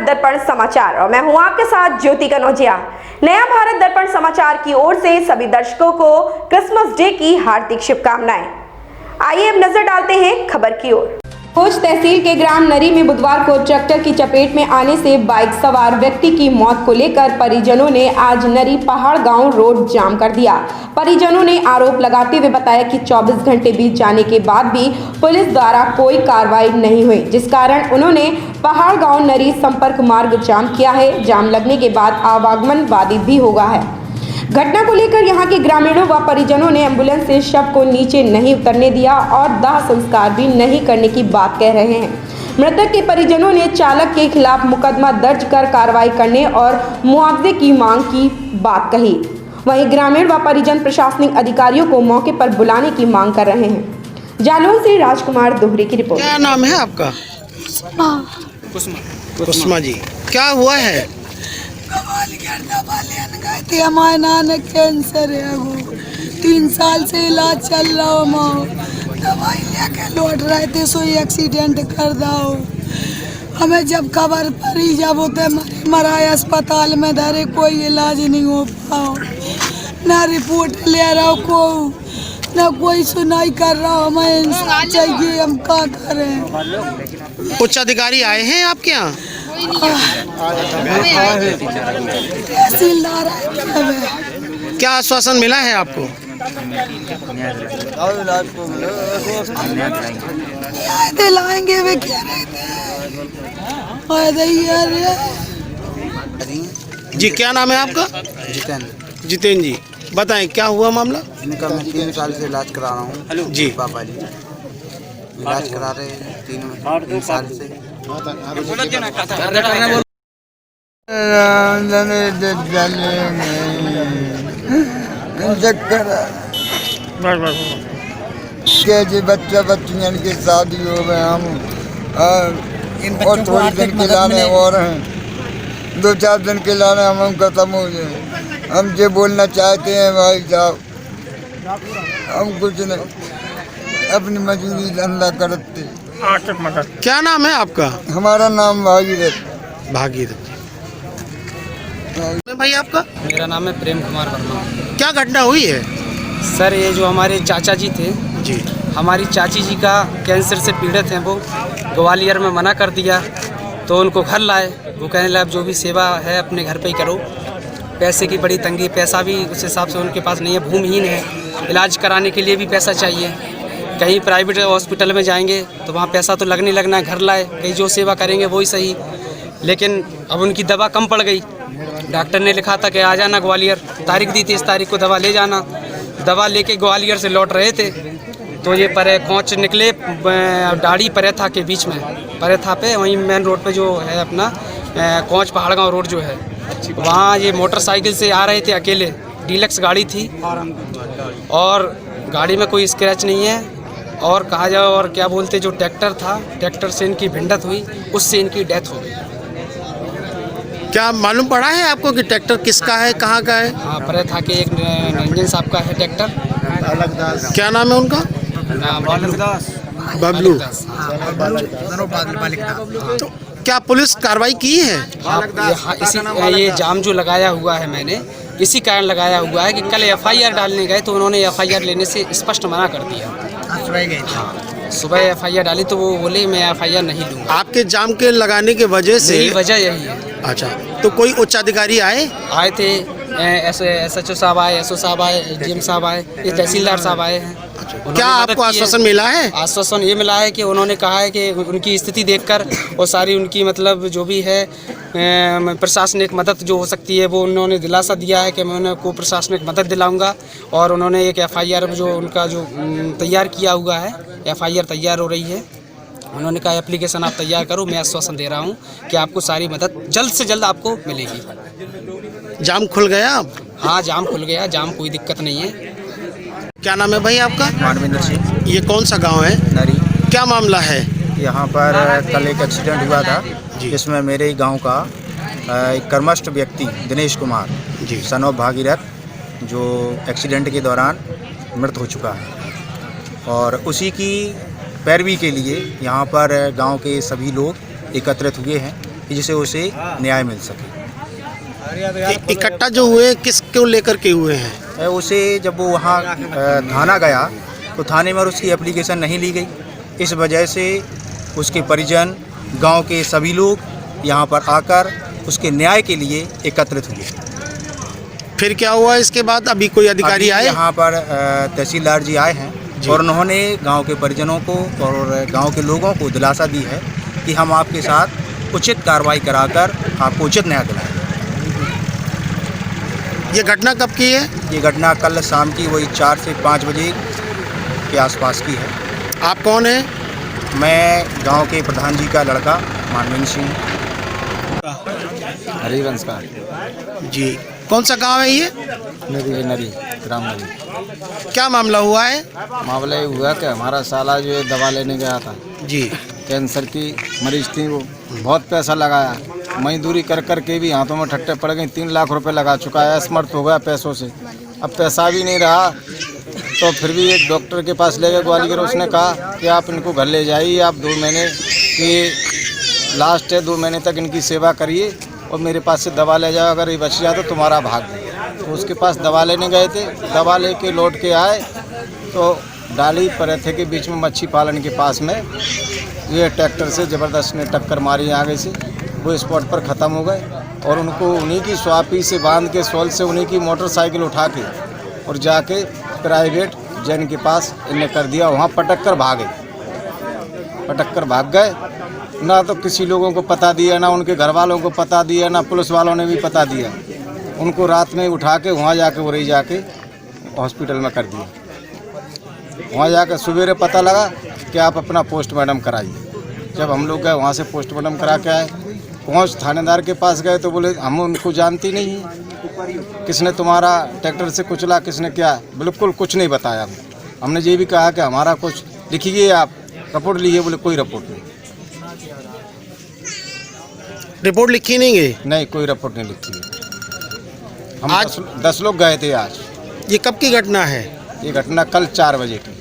दर्पण समाचार और मैं हूं आपके साथ ज्योति कनौजिया। नया भारत दर्पण समाचार की ओर से सभी दर्शकों को क्रिसमस डे की हार्दिक शुभकामनाएं। आइए अब नजर डालते हैं खबर की ओर। कोच तहसील के ग्राम नरी में बुधवार को ट्रैक्टर की चपेट में आने से बाइक सवार व्यक्ति की मौत को लेकर परिजनों ने आज नरी पहाड़ गांव रोड जाम कर दिया। परिजनों ने आरोप लगाते हुए बताया कि 24 घंटे बीत जाने के बाद भी पुलिस द्वारा कोई कार्रवाई नहीं हुई, जिस कारण उन्होंने पहाड़ गांव नरी संपर्क मार्ग जाम किया है। जाम लगने के बाद आवागमन बाधित भी हो गया है। घटना को लेकर यहां के ग्रामीणों व परिजनों ने एम्बुलेंस से शव को नीचे नहीं उतरने दिया और दाह संस्कार भी नहीं करने की बात कह रहे हैं। मृतक के परिजनों ने चालक के खिलाफ मुकदमा दर्ज कर कार्रवाई करने और मुआवजे की मांग की बात कही। वहीं ग्रामीण व परिजन प्रशासनिक अधिकारियों को मौके पर बुलाने की मांग कर रहे हैं। जालौन से राजकुमार दोहरे की रिपोर्ट। क्या नाम है आपका? कुसमा जी, क्या हुआ है? गए थे, हमारे नाना कैंसर है, वो 3 साल से इलाज चल रहा हो, दवाई लेके लौट रहे थे, सो एक्सीडेंट कर दाओ। हमें जब खबर पड़ी, जब होते मराए अस्पताल में धरे, कोई इलाज नहीं हो पाओ, ना रिपोर्ट ले रहा हो को, ना कोई सुनाई कर रहा हो। हमें इंसाफ चाहिए, हम क्या करें? उच्च अधिकारी आए हैं आपके यहाँ? तहसीलदार क्या आश्वासन मिला है आपको? दिलाएंगे वे कह रहे थे। जी, क्या नाम है आपका? जितेंद्र जी, बताएं क्या हुआ मामला? इनका मैं 3 साल से इलाज करा रहा हूँ जी। पापा जी इलाज करा रहे हैं 3 साल से। जी बच्चा बच्चियाँ की शादी हो गए, हम और थोड़ी दिन के लाने और हैं, 2-4 दिन के लाने हम खत्म हो जाए। हम जो बोलना चाहते हैं भाई साहब, हम कुछ नहीं, अपनी मजदूरी धंधा करते। क्या नाम है आपका? हमारा नाम भागीरथ। भाई आपका? मेरा नाम है प्रेम कुमार वर्मा। क्या घटना हुई है? सर, ये जो हमारे चाचा जी थे जी, हमारी चाची जी का कैंसर से पीड़ित हैं, वो ग्वालियर में मना कर दिया तो उनको घर लाए। वो कहने लगे अब जो भी सेवा है अपने घर पे ही करो। पैसे की बड़ी तंगी, पैसा भी उस हिसाब से उनके पास नहीं है, भूमिहीन है, इलाज कराने के लिए भी पैसा चाहिए। कहीं प्राइवेट हॉस्पिटल में जाएंगे तो वहाँ पैसा तो लगने लगना है, घर लाए, कहीं जो सेवा करेंगे वही सही। लेकिन अब उनकी दवा कम पड़ गई। डॉक्टर ने लिखा था कि आ जाना ग्वालियर, तारीख दी थी, इस तारीख को दवा ले जाना। दवा लेके ग्वालियर से लौट रहे थे तो ये परे कोंच निकले, डाड़ी परेथा के बीच में, परेथा पे वहीं मेन रोड पे जो है अपना कोंच पहाड़ गाँव रोड जो है, वहाँ ये मोटरसाइकिल से आ रहे थे अकेले, डीलक्स गाड़ी थी और गाड़ी में कोई स्क्रैच नहीं है। और कहा जाए और क्या बोलते, जो ट्रैक्टर था, ट्रैक्टर से इनकी भिड़ंत हुई, उससे इनकी डेथ हो गई। क्या मालूम पड़ा है आपको कि ट्रैक्टर किसका है, कहाँ का है? हाँ, परेथा के एक रंजन साहब का है ट्रैक्टर। क्या नाम है उनका? बबलू। तो क्या पुलिस कार्रवाई की है? ये जाम जो लगाया हुआ है मैंने इसी कारण लगाया हुआ है कि कल FIR डालने गए तो उन्होंने FIR लेने से स्पष्ट मना कर दिया। हाँ, सुबह FIR डाली तो वो बोले मैं FIR नहीं लूँगा। आपके जाम के लगाने के वजह से? यही वजह यही है। अच्छा, तो कोई उच्च अधिकारी आए थे, SHO साहब आए, SO साहब आए, GM साहब आए, ये तहसीलदार साहब आए हैं। क्या आपको आश्वासन मिला है? आश्वासन ये मिला है कि उन्होंने कहा है कि उनकी स्थिति देखकर और सारी उनकी मतलब जो भी है प्रशासनिक मदद जो हो सकती है वो उन्होंने दिलासा दिया है कि मैं उनको प्रशासनिक मदद दिलाऊंगा। और उन्होंने एक FIR जो उनका जो तैयार किया हुआ है, FIR तैयार हो रही है। उन्होंने कहा एप्लीकेशन आप तैयार करो, मैं आश्वासन दे रहा हूँ कि आपको सारी मदद जल्द से जल्द आपको मिलेगी। जाम खुल गया अब? हाँ, जाम खुल गया, जाम कोई दिक्कत नहीं है। क्या नाम है भाई आपका? मानविंदर सिंह। ये कौन सा गांव है? नरी। क्या मामला है? यहाँ पर कल एक एक्सीडेंट हुआ था जिसमें मेरे ही गांव का एक कर्मस्थ व्यक्ति दिनेश कुमार जी, सन ऑफ भागीरथ, जो एक्सीडेंट के दौरान मृत हो चुका है। और उसी की पैरवी के लिए यहाँ पर गांव के सभी लोग एकत्रित हुए हैं कि जिससे उसे न्याय मिल सके। इकट्ठा जो हुए किसको लेकर के हुए हैं? उसे जब वो वहाँ थाना गया तो थाने में उसकी एप्लीकेशन नहीं ली गई। इस वजह से उसके परिजन, गांव के सभी लोग यहाँ पर आकर उसके न्याय के लिए एकत्रित हुए। फिर क्या हुआ इसके बाद? अभी कोई अधिकारी आए? यहाँ पर तहसीलदार जी आए हैं और उन्होंने गांव के परिजनों को और गांव के लोगों को दिलासा दी है कि हम आपके साथ उचित कार्रवाई कराकर आपको उचित न्याय दिलाएंगे। ये घटना कब की है? ये घटना कल शाम की वही 4 से 5 बजे के आसपास की है। आप कौन हैं? मैं गांव के प्रधान जी का लड़का मानवेंद्र सिंह। हरिवंश का जी। कौन सा गांव है ये? नरी ग्राम नरी। क्या मामला हुआ है? मामला ये हुआ कि हमारा साला जो दवा लेने गया था जी। कैंसर की मरीज थी, वो बहुत पैसा लगाया, मजदूरी कर कर के भी हाथों में ठट्टे पड़ गई। 3 लाख रुपए लगा चुका है, असमर्थ हो गया पैसों से। अब पैसा भी नहीं रहा तो फिर भी एक डॉक्टर के पास ले गए ग्वालियर। उसने कहा कि आप इनको घर ले जाइए, आप 2 महीने की लास्ट है, 2 महीने तक इनकी सेवा करिए और मेरे पास से दवा ले जाओ, अगर ये बच जाए तो तुम्हारा भाग दे। तो उसके पास दवा लेने गए थे, दवा लेके लौट के आए तो डाली परेथे के बीच में मच्छी पालन के पास में ये ट्रैक्टर से ज़बरदस्त ने टक्कर मारी आगे से। वो स्पॉट पर ख़त्म हो गए और उनको उन्हीं की स्वापी से बांध के सोल से उन्हीं की मोटरसाइकिल उठा के और जाके प्राइवेट जैन के पास इन्हें कर दिया। वहाँ पटक कर भाग गए। ना तो किसी लोगों को पता दिया, ना उनके घर वालों को पता दिया, ना पुलिस वालों ने भी पता दिया। उनको रात में उठा के वहाँ जाके उड़ई जाके हॉस्पिटल में कर दिया। वहाँ जाकर सवेरे पता लगा कि आप अपना पोस्टमार्टम कराइए। जब हम लोग गए वहाँ से पोस्टमार्टम करा के आए, पहुँच थानेदार के पास गए तो बोले हम उनको जानती नहीं है, किसने तुम्हारा ट्रैक्टर से कुचला, किसने क्या, बिल्कुल कुछ नहीं बताया। हमने ये भी कहा कि हमारा कुछ लिखिए, आप रिपोर्ट लिए, बोले कोई रिपोर्ट नहीं। रिपोर्ट लिखी नहीं गई? नहीं, कोई रिपोर्ट नहीं लिखी है। हम आज 10 लोग गए थे आज। ये कब की घटना है? ये घटना कल 4 बजे की।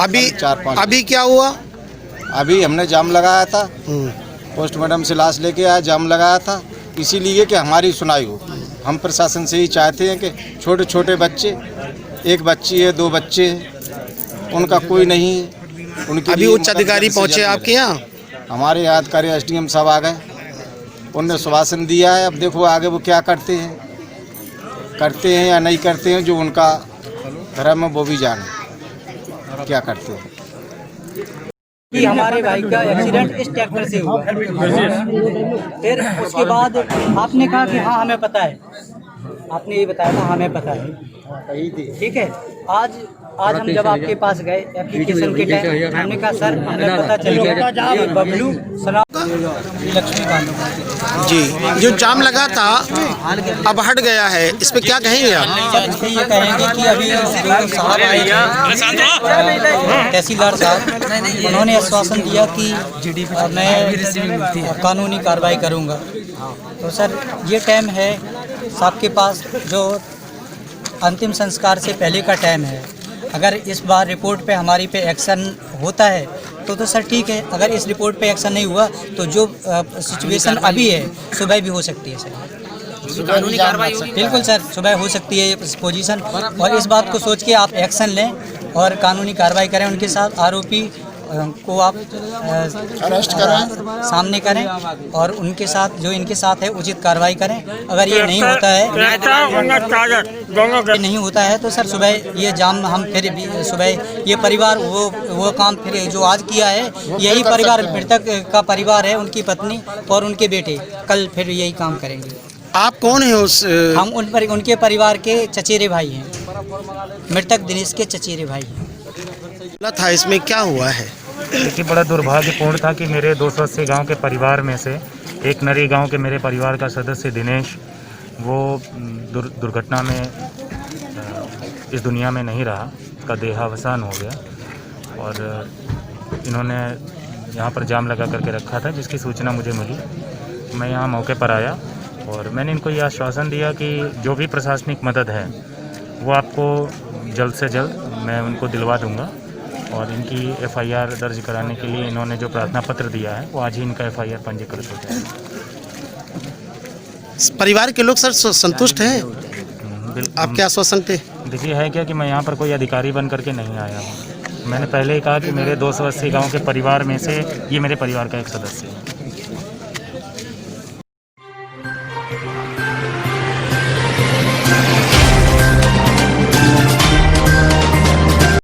अभी 4-5 अभी क्या हुआ? अभी हमने जाम लगाया था, पोस्टमार्टम से लाश लेके आया, जाम लगाया था इसीलिए कि हमारी सुनाई हो। हम प्रशासन से ही चाहते हैं कि छोटे छोटे बच्चे, एक बच्ची है, 2 बच्चे हैं, उनका कोई नहीं है। उनके अभी उच्च अधिकारी पहुंचे आपके यहाँ? हमारे यहाँ अधिकारी SDM साहब आ गए, उनने सुभाषण दिया है। अब देखो आगे वो क्या करते हैं या नहीं करते हैं, जो उनका धर्म है वो भी जाने क्या करते हैं। कि हमारे भाई का एक्सीडेंट इस ट्रैक्टर से हुआ। फिर उसके बाद आपने कहा कि हाँ हमें पता है, आपने ये बताया था हमें पता है, ठीक है। आज हम जब आपके पास गए एप्लीकेशन के टाइम, हमने कहा सर हमें पता चल गया ये बबलू लक्ष्मीकांत जी। जो जाम लगा था अब हट गया है, इस पे क्या कहेंगे आप? ये कहेंगे कि अभी जो साहब आए थे तहसीलदार साहब, उन्होंने आश्वासन दिया कि मैं कानूनी कार्रवाई करूंगा। तो सर ये टाइम है साहब के पास, जो अंतिम संस्कार से पहले का टाइम है। अगर इस बार रिपोर्ट पे हमारी पे एक्शन होता है तो सर ठीक है, अगर इस रिपोर्ट पे एक्शन नहीं हुआ तो जो सिचुएशन अभी है सुबह भी हो सकती है सर। कानूनी कार्रवाई होगी? बिल्कुल सर, सुबह हो सकती है ये पोजीशन, और इस बात को सोच के आप एक्शन लें और कानूनी कार्रवाई करें। उनके साथ आरोपी को आप अरेस्ट करें, सामने करें और उनके साथ जो इनके साथ है उचित कार्रवाई करें। अगर ये नहीं होता है तो सर सुबह ये जाम हम फिर भी सुबह ये परिवार वो काम फिर जो आज किया है, यही परिवार मृतक का परिवार है, उनकी पत्नी और उनके बेटे कल फिर यही काम करेंगे। आप कौन है उस? हम उनके परिवार के चचेरे भाई हैं, मृतक दिनेश के चचेरे भाई हैं। था इसमें क्या हुआ है? देखिए बड़ा दुर्भाग्यपूर्ण था कि मेरे 280 गांव के परिवार में से एक नरी गांव के मेरे परिवार का सदस्य दिनेश वो दुर्घटना में इस दुनिया में नहीं रहा, उसका देहावसान हो गया। और इन्होंने यहाँ पर जाम लगा करके रखा था, जिसकी सूचना मुझे मिली। मैं यहाँ मौके पर आया और मैंने इनको ये आश्वासन दिया कि जो भी प्रशासनिक मदद है वो आपको जल्द से जल्द मैं उनको दिलवा दूँगा। और इनकी एफआईआर दर्ज कराने के लिए इन्होंने जो प्रार्थना पत्र दिया है वो आज ही इनका एफआईआर पंजीकृत हो जाएगा। परिवार के लोग सर संतुष्ट हैं आपके आश्वासन पे? देखिए है क्या कि मैं यहाँ पर कोई अधिकारी बन करके नहीं आया हूँ। मैंने पहले ही कहा कि मेरे 280 गांव के परिवार में से ये मेरे परिवार का एक सदस्य है।